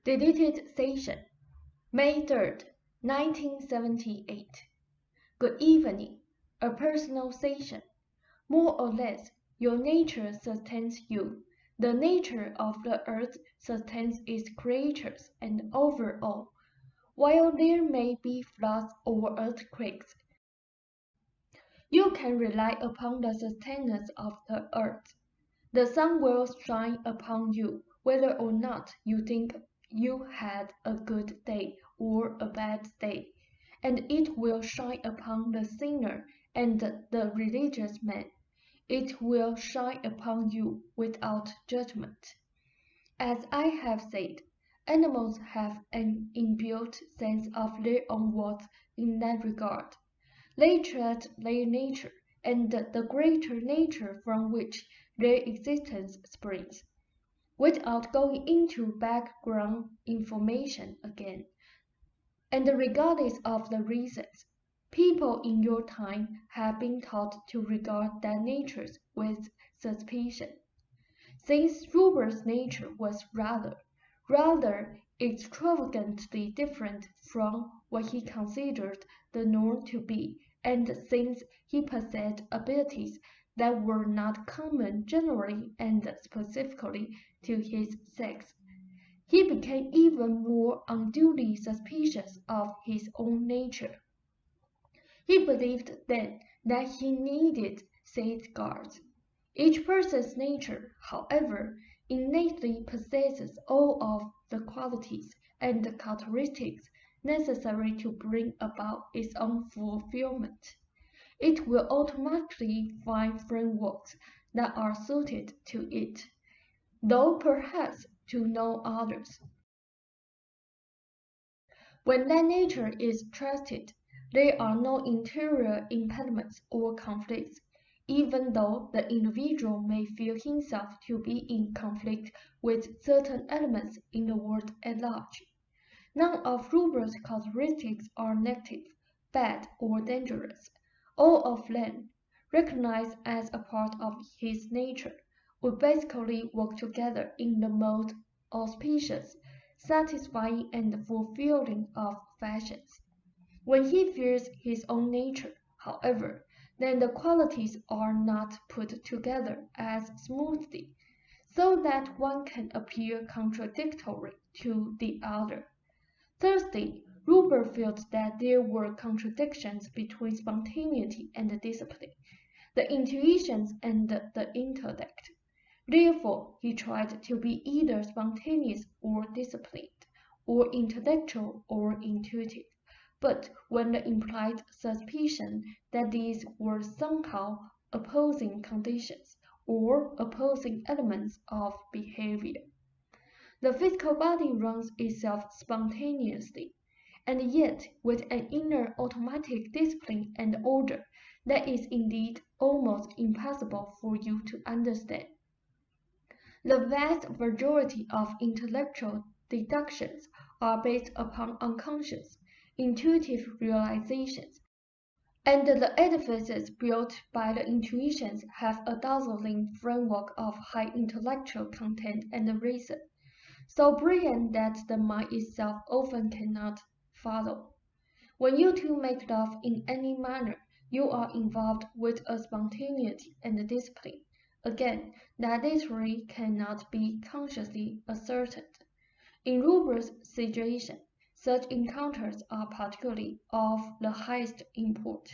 Deleted Session, May 3rd, 1978. Good evening. A personal session. More or less, your nature sustains you. The nature of the earth sustains its creatures and overall. While there may be floods or earthquakes, you can rely upon the sustenance of the earth. The sun will shine upon you, whether or not you think you had a good day or a bad day, and it will shine upon the sinner and the religious man. It will shine upon you without judgment. As I have said, animals have an inbuilt sense of their own worth in that regard. They tread their nature and the greater nature from which their existence springs, without going into background information again. And regardless of the reasons, people in your time have been taught to regard their natures with suspicion. Since Rupert's nature was rather extravagantly different from what he considered the norm to be, and since he possessed abilities that were not common generally and specifically to his sex, he became even more unduly suspicious of his own nature. He believed then that he needed safeguards. Each person's nature, however, innately possesses all of the qualities and the characteristics necessary to bring about its own fulfillment. It will automatically find frameworks that are suited to it, though perhaps to no others. When that nature is trusted, there are no interior impediments or conflicts, even though the individual may feel himself to be in conflict with certain elements in the world at large. None of Rupert's characteristics are negative, bad, or dangerous. All of them, recognized as a part of his nature, would basically work together in the most auspicious, satisfying, and fulfilling of fashions. When he fears his own nature, however, then the qualities are not put together as smoothly, so that one can appear contradictory to the other. Thirdly, Rupert felt that there were contradictions between spontaneity and discipline, the intuitions and the intellect. Therefore, he tried to be either spontaneous or disciplined, or intellectual or intuitive, but when the implied suspicion that these were somehow opposing conditions or opposing elements of behavior. The physical body runs itself spontaneously, and yet with an inner automatic discipline and order that is indeed almost impossible for you to understand. The vast majority of intellectual deductions are based upon unconscious, intuitive realizations, and the edifices built by the intuitions have a dazzling framework of high intellectual content and reason, so brilliant that the mind itself often cannot follow. When you two make love in any manner, you are involved with a spontaneity and discipline, again, that literally cannot be consciously ascertained. In Rupert's situation, such encounters are particularly of the highest import,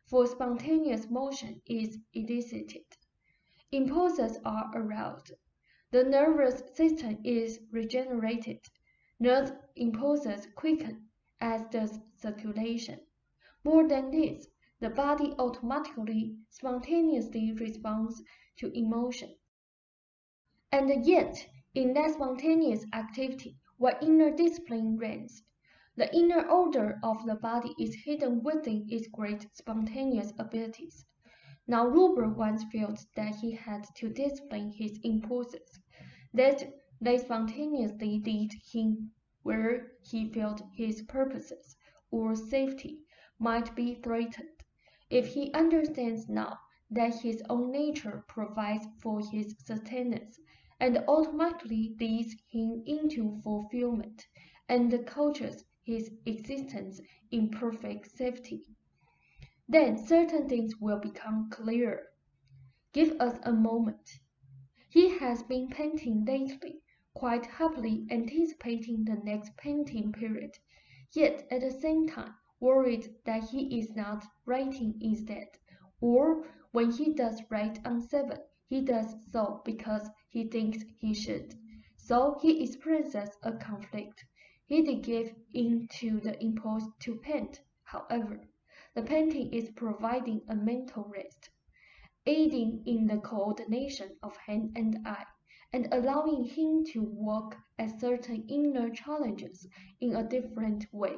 for spontaneous motion is elicited. Impulses are aroused. The nervous system is regenerated. Nerve impulses quicken, as does circulation. More than this, the body automatically, spontaneously responds to emotion. And yet, in that spontaneous activity, what inner discipline reigns? The inner order of the body is hidden within its great spontaneous abilities. Now Rupert once felt that he had to discipline his impulses, that they spontaneously lead him where he felt his purposes or safety might be threatened. If he understands now that his own nature provides for his sustenance, and automatically leads him into fulfillment, and cultures his existence in perfect safety. Then certain things will become clearer. Give us a moment. He has been painting lately, quite happily anticipating the next painting period, yet at the same time worried that he is not writing instead, or when he does write on 7, he does so because he thinks he should. So he experiences a conflict. He did give in to the impulse to paint, however. The painting is providing a mental rest, aiding in the coordination of hand and eye, and allowing him to work at certain inner challenges in a different way.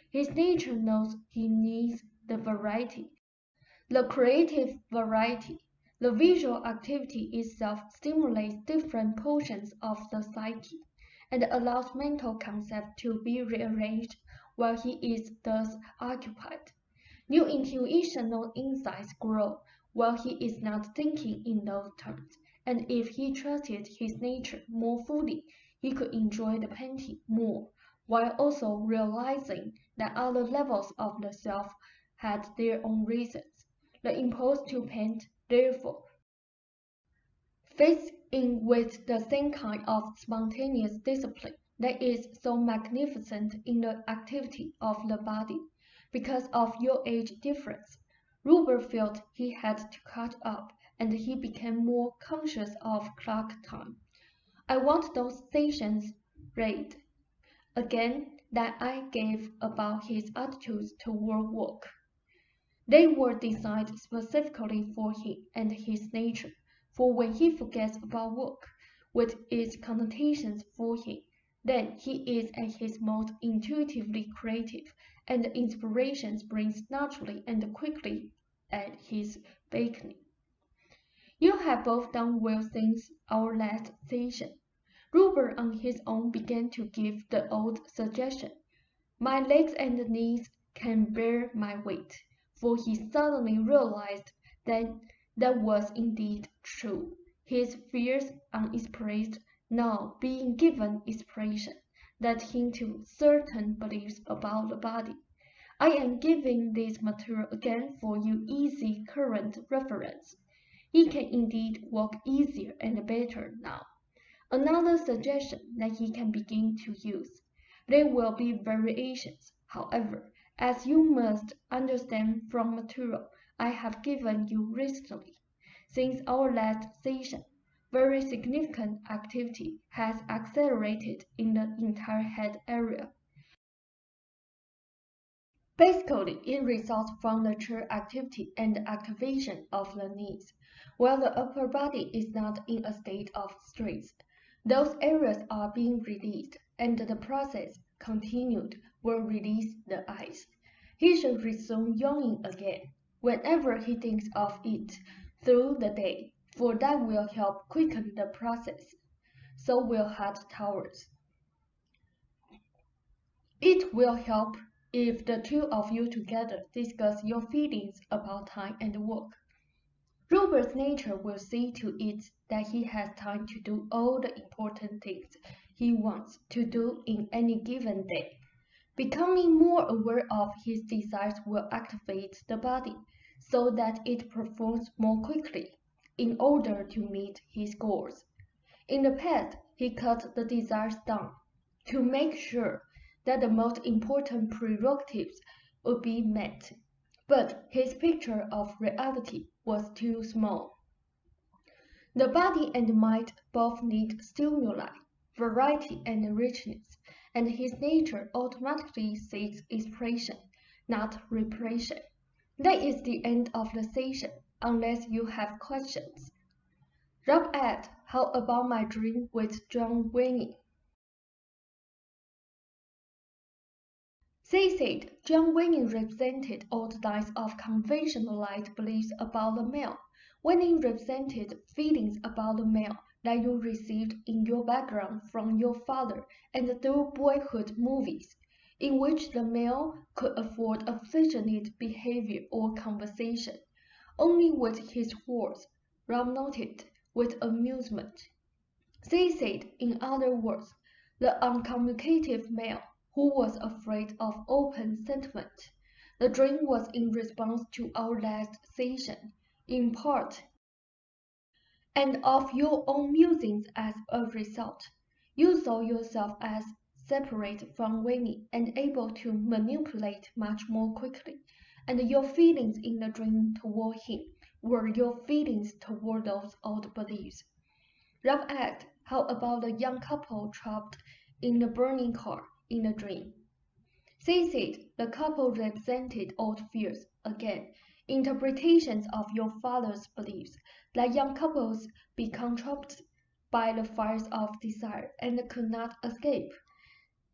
His nature knows he needs the variety, the creative variety. The visual activity itself stimulates different portions of the psyche, and allows mental concepts to be rearranged while he is thus occupied. New intuitional insights grow while he is not thinking in those terms, and if he trusted his nature more fully, he could enjoy the painting more, while also realizing that other levels of the self had their own reasons. The impulse to paint, therefore, fits in with the same kind of spontaneous discipline that is so magnificent in the activity of the body. Because of your age difference, Rupert felt he had to catch up, and he became more conscious of clock time. I want those sessions read again that I gave about his attitudes toward work. They were designed specifically for him and his nature, for when he forgets about work, with its connotations for him, then he is at his most intuitively creative, and the inspiration springs naturally and quickly at his beckoning. You have both done well since our last session. Rupert on his own began to give the old suggestion. My legs and knees can bear my weight, for he suddenly realized that that was indeed true. His fears unexpressed now being given expression, led him to certain beliefs about the body. I am giving this material again for your easy current reference. He can indeed walk easier and better now. Another suggestion that he can begin to use. There will be variations, however, as you must understand from material I have given you recently. Since our last session, very significant activity has accelerated in the entire head area. Basically, it results from the chair activity and activation of the knees, while the upper body is not in a state of stress. Those areas are being released, and the process, continued, will release the eyes. He should resume yawning again, whenever he thinks of it through the day, for that will help quicken the process. So will hot towels. It will help if the two of you together discuss your feelings about time and work. Robert's nature will see to it that he has time to do all the important things he wants to do in any given day. Becoming more aware of his desires will activate the body so that it performs more quickly in order to meet his goals. In the past, he cut the desires down to make sure that the most important prerogatives would be met, but his picture of reality was too small. The body and mind both need stimuli, variety and richness, and his nature automatically seeks expression, not repression. That is the end of the session, unless you have questions. Rob asked, how about my dream with John Wayne? They said John Wayne represented all the types of conventionalized beliefs about the male. Wayne represented feelings about the male that you received in your background from your father and through boyhood movies, in which the male could afford affectionate behavior or conversation, only with his words, Rob noted with amusement. They said, in other words, the uncommunicative male who was afraid of open sentiment. The dream was in response to our last session, in part, and of your own musings as a result. You saw yourself as separate from Winnie and able to manipulate much more quickly, and your feelings in the dream toward him were your feelings toward those old beliefs. Rough act, how about the young couple trapped in the burning car in the dream? They said the couple represented old fears, again, interpretations of your father's beliefs, that young couples become trapped by the fires of desire and could not escape,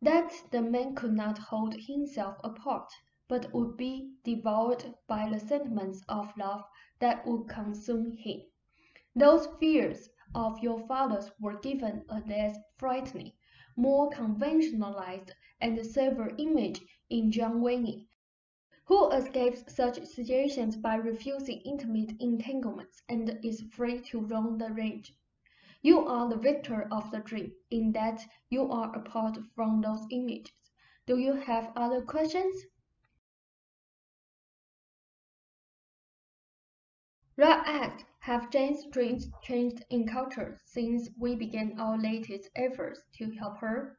that the man could not hold himself apart, but would be devoured by the sentiments of love that would consume him. Those fears of your father's were given a less frightening, more conventionalized and severe image in John Winnie, who escapes such situations by refusing intimate entanglements and is free to roam the range. You are the victor of the dream, in that you are apart from those images. Do you have other questions? Ra asked, have Jane's dreams changed in culture since we began our latest efforts to help her?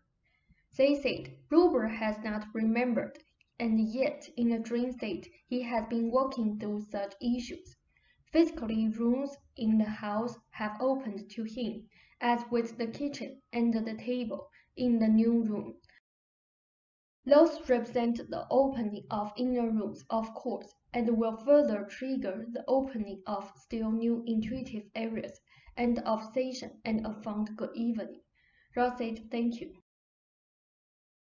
They said, Robert has not remembered, and yet in a dream state he has been walking through such issues. Physically, rooms in the house have opened to him, as with the kitchen and the table in the new room. Those represent the opening of inner rooms, of course, and will further trigger the opening of still new intuitive areas and of session and a fond good evening. Ross said thank you.